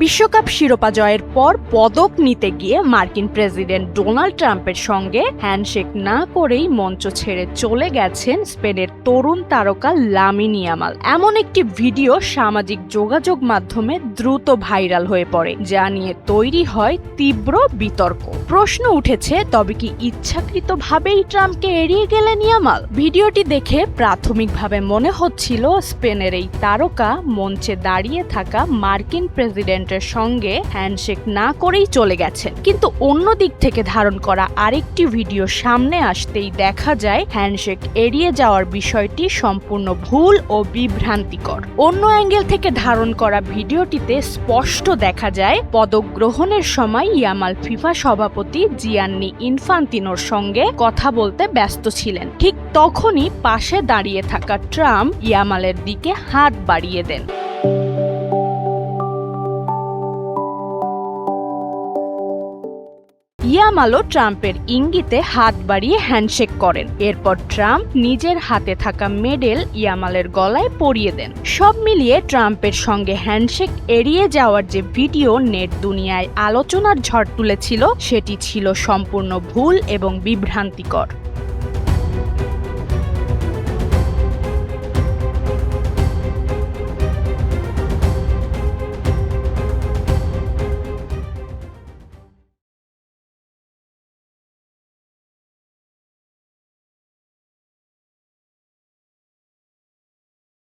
বিশ্বকাপ শিরোপা জয়ের পর পদক নিতে গিয়ে মার্কিন প্রেসিডেন্ট ডোনাল্ড ট্রাম্পের সঙ্গে হ্যান্ডশেক না করেই মঞ্চ ছেড়ে চলে গেছেন স্পেনের তরুণ তারকা লামিন ইয়ামাল। এমন একটি ভিডিও সামাজিক যোগাযোগ মাধ্যমে দ্রুত ভাইরাল হয়ে পড়ে, যা নিয়ে তৈরি হয় তীব্র বিতর্ক। প্রশ্ন উঠেছে, তবে কি ইচ্ছাকৃতভাবেই ট্রাম্পকে এড়িয়ে গেলেন ইয়ামাল? ভিডিওটি দেখে প্রাথমিকভাবে মনে হচ্ছিল স্পেনের এই তারকা মঞ্চে দাঁড়িয়ে থাকা মার্কিন প্রেসিডেন্টের সঙ্গে হ্যান্ডশেক না করেই চলে গেছেন, কিন্তু অন্য দিক থেকে ধারণ করা আরেকটি ভিডিও সামনে আসতেই দেখা যায় হ্যান্ডশেক এড়িয়ে যাওয়ার বিষয়টি সম্পূর্ণ ভুল ও বিভ্রান্তিকর। অন্য অ্যাঙ্গেল থেকে ধারণ করা ভিডিওটিতে স্পষ্ট দেখা যায় পদক গ্রহণের সময় ইয়ামাল ফিফা সভাপতি জিয়ান্নি ইনফান্তিনোর সঙ্গে কথা বলতে ব্যস্ত ছিলেন। ঠিক তখনই পাশে দাঁড়িয়ে থাকা ট্রাম্প ইয়ামালের দিকে হাত বাড়িয়ে দেন। ইয়ামালও ট্রাম্পের ইঙ্গিতে হাত বাড়িয়ে হ্যান্ডশেক করেন। এরপর ট্রাম্প নিজের হাতে থাকা মেডেল ইয়ামালের গলায় পরিয়ে দেন। সব মিলিয়ে ট্রাম্পের সঙ্গে হ্যান্ডশেক এড়িয়ে যাওয়ার যে ভিডিও নেট দুনিয়ায় আলোচনার ঝড় তুলেছিল, সেটি ছিল সম্পূর্ণ ভুল এবং বিভ্রান্তিকর।